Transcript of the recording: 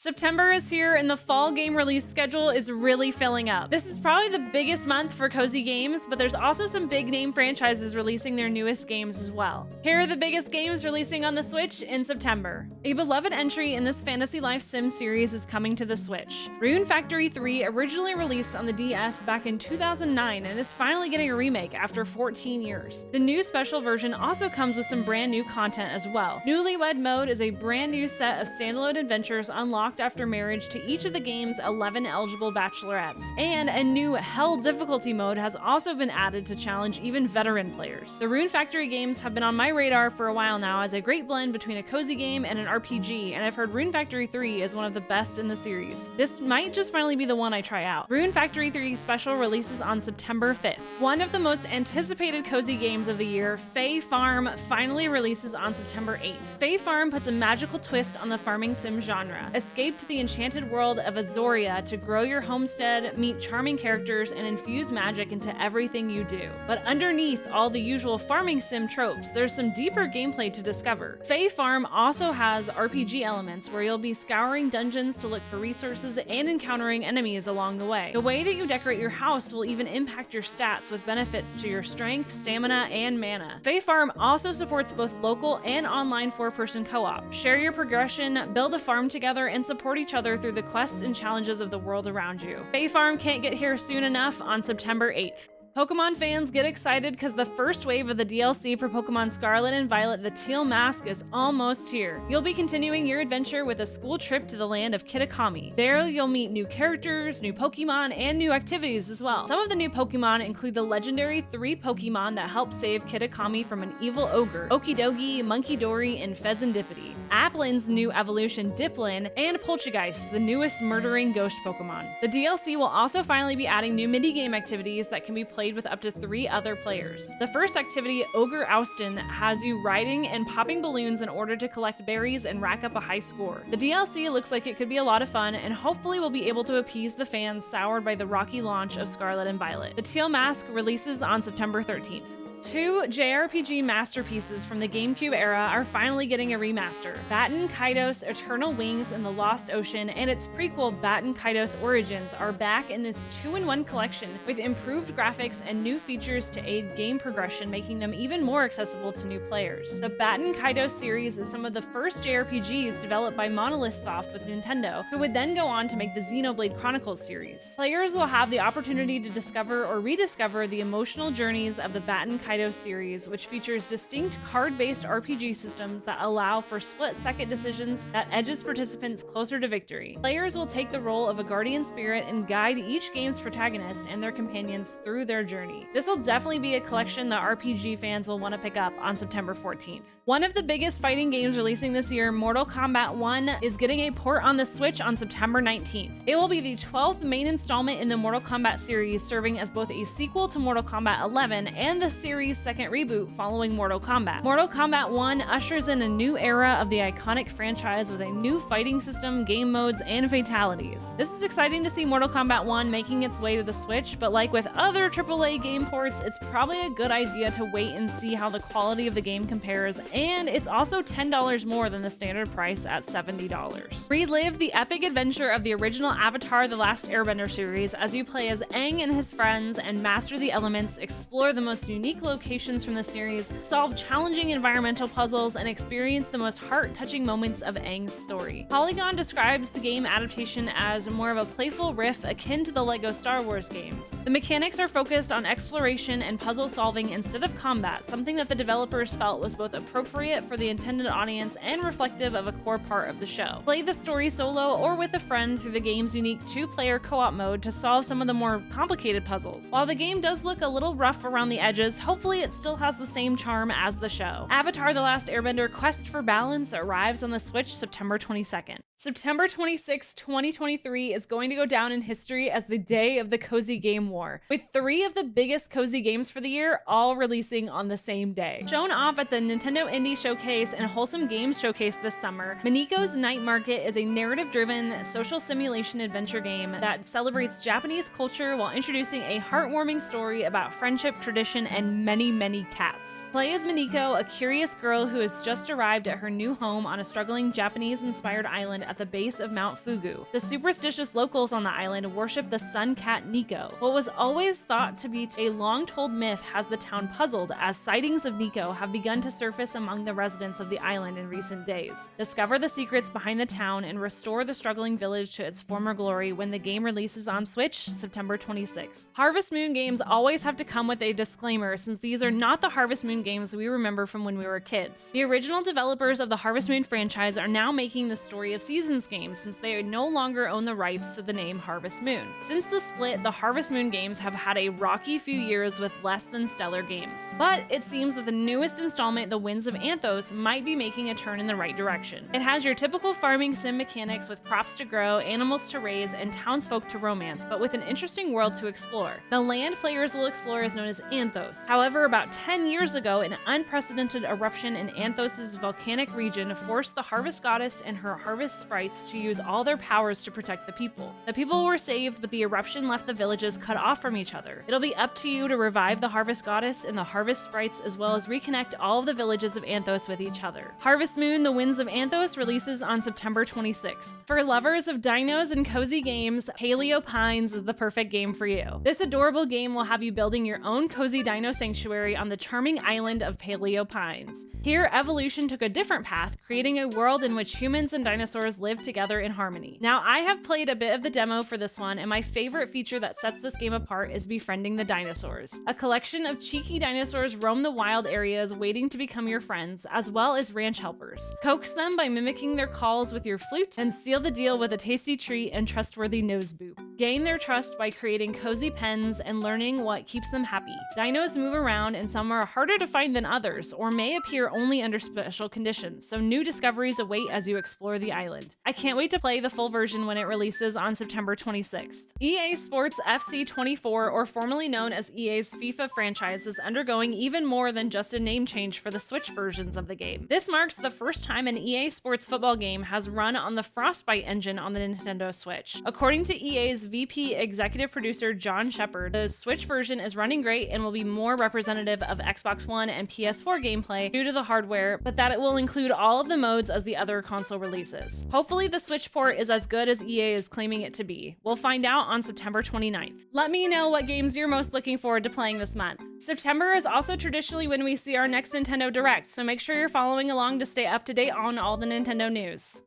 September is here and the fall game release schedule is really filling up. This is probably the biggest month for cozy games, but there's also some big name franchises releasing their newest games as well. Here are the biggest games releasing on the Switch in September. A beloved entry in this Fantasy Life Sim series is coming to the Switch. Rune Factory 3 originally released on the DS back in 2009 and is finally getting a remake after 14 years. The new special version also comes with some brand new content as well. Newlywed Mode is a brand new set of standalone adventures unlocked after marriage to each of the game's 11 eligible bachelorettes, and a new Hell difficulty mode has also been added to challenge even veteran players. The Rune Factory games have been on my radar for a while now as a great blend between a cozy game and an RPG, and I've heard Rune Factory 3 is one of the best in the series. This might just finally be the one I try out. Rune Factory 3 Special releases on September 5th. One of the most anticipated cozy games of the year, Fae Farm, finally releases on September 8th. Fae Farm puts a magical twist on the farming sim genre. Escape to the enchanted world of Azoria to grow your homestead, meet charming characters, and infuse magic into everything you do. But underneath all the usual farming sim tropes, there's some deeper gameplay to discover. Fae Farm also has RPG elements where you'll be scouring dungeons to look for resources and encountering enemies along the way. The way that you decorate your house will even impact your stats with benefits to your strength, stamina, and mana. Fae Farm also supports both local and online 4-person co-op. Share your progression, build a farm together, and support each other through the quests and challenges of the world around you. Fae Farm can't get here soon enough on September 8th. Pokemon fans, get excited because the first wave of the DLC for Pokemon Scarlet and Violet, the Teal Mask, is almost here. You'll be continuing your adventure with a school trip to the land of Kitakami. There, you'll meet new characters, new Pokemon, and new activities as well. Some of the new Pokemon include the legendary 3 Pokemon that help save Kitakami from an evil ogre, Okidogi, Munkidori, and Pheasantipity, Applin's new evolution Diplin, and Poltergeist, the newest murdering ghost Pokemon. The DLC will also finally be adding new minigame activities that can be played with up to 3 other players. The first activity, Ogre Oustin, has you riding and popping balloons in order to collect berries and rack up a high score. The DLC looks like it could be a lot of fun and hopefully will be able to appease the fans soured by the rocky launch of Scarlet and Violet. The Teal Mask releases on September 13th. 2 JRPG masterpieces from the GameCube era are finally getting a remaster. Baten Kaitos Eternal Wings in the Lost Ocean and its prequel Baten Kaitos Origins are back in this 2-in-1 collection with improved graphics and new features to aid game progression, making them even more accessible to new players. The Baten Kaitos series is some of the first JRPGs developed by Monolith Soft with Nintendo, who would then go on to make the Xenoblade Chronicles series. Players will have the opportunity to discover or rediscover the emotional journeys of the Baten Kaitos series, which features distinct card-based RPG systems that allow for split-second decisions that edges participants closer to victory. Players will take the role of a guardian spirit and guide each game's protagonist and their companions through their journey. This will definitely be a collection that RPG fans will want to pick up on September 14th. One of the biggest fighting games releasing this year, Mortal Kombat 1, is getting a port on the Switch on September 19th. It will be the 12th main installment in the Mortal Kombat series, serving as both a sequel to Mortal Kombat 11 and the series' second reboot following Mortal Kombat. Mortal Kombat 1 ushers in a new era of the iconic franchise with a new fighting system, game modes, and fatalities. This is exciting to see Mortal Kombat 1 making its way to the Switch, but like with other AAA game ports, it's probably a good idea to wait and see how the quality of the game compares, and it's also $10 more than the standard price at $70. Relive the epic adventure of the original Avatar: The Last Airbender series as you play as Aang and his friends and master the elements, explore the most unique locations from the series, solve challenging environmental puzzles, and experience the most heart-touching moments of Aang's story. Polygon describes the game adaptation as more of a playful riff akin to the LEGO Star Wars games. The mechanics are focused on exploration and puzzle solving instead of combat, something that the developers felt was both appropriate for the intended audience and reflective of a core part of the show. Play the story solo or with a friend through the game's unique 2-player co-op mode to solve some of the more complicated puzzles. While the game does look a little rough around the edges, hopefully it still has the same charm as the show. Avatar: The Last Airbender Quest for Balance arrives on the Switch September 22nd. September 26, 2023 is going to go down in history as the day of the Cozy Game War, with 3 of the biggest cozy games for the year all releasing on the same day. Shown off at the Nintendo Indie Showcase and Wholesome Games Showcase this summer, Mineko's Night Market is a narrative-driven social simulation adventure game that celebrates Japanese culture while introducing a heartwarming story about friendship, tradition, and many cats. Play as Mineko, a curious girl who has just arrived at her new home on a struggling Japanese-inspired island at the base of Mount Fugu. The superstitious locals on the island worship the sun cat Nico. What was always thought to be a long-told myth has the town puzzled, as sightings of Nico have begun to surface among the residents of the island in recent days. Discover the secrets behind the town and restore the struggling village to its former glory when the game releases on Switch September 26th. Harvest Moon games always have to come with a disclaimer, since these are not the Harvest Moon games we remember from when we were kids. The original developers of the Harvest Moon franchise are now making the Story of Seasons game, since they no longer own the rights to the name Harvest Moon. Since the split, the Harvest Moon games have had a rocky few years with less than stellar games. But it seems that the newest installment, The Winds of Anthos, might be making a turn in the right direction. It has your typical farming sim mechanics with crops to grow, animals to raise, and townsfolk to romance, but with an interesting world to explore. The land players will explore is known as Anthos. However, about 10 years ago, an unprecedented eruption in Anthos' volcanic region forced the harvest goddess and her harvest sprites to use all their powers to protect the people. The people were saved, but the eruption left the villages cut off from each other. It'll be up to you to revive the harvest goddess and the harvest sprites, as well as reconnect all of the villages of Anthos with each other. Harvest Moon: The Winds of Anthos releases on September 26th. For lovers of dinos and cozy games, Paleo Pines is the perfect game for you. This adorable game will have you building your own cozy dino sanctuary on the charming island of Paleo Pines. Here, evolution took a different path, creating a world in which humans and dinosaurs live together in harmony. Now, I have played a bit of the demo for this one, and my favorite feature that sets this game apart is befriending the dinosaurs. A collection of cheeky dinosaurs roam the wild areas waiting to become your friends, as well as ranch helpers. Coax them by mimicking their calls with your flute, and seal the deal with a tasty treat and trustworthy nose boop. Gain their trust by creating cozy pens and learning what keeps them happy. Dinos move around, and some are harder to find than others, or may appear only under special conditions, so new discoveries await as you explore the island. I can't wait to play the full version when it releases on September 26th. EA Sports FC24, or formerly known as EA's FIFA franchise, is undergoing even more than just a name change for the Switch versions of the game. This marks the first time an EA Sports football game has run on the Frostbite engine on the Nintendo Switch. According to EA's VP executive producer John Shepard, the Switch version is running great and will be more representative of Xbox One and PS4 gameplay due to the hardware, but that it will include all of the modes as the other console releases. Hopefully the Switch port is as good as EA is claiming it to be. We'll find out on September 29th. Let me know what games you're most looking forward to playing this month. September is also traditionally when we see our next Nintendo Direct, so make sure you're following along to stay up to date on all the Nintendo news.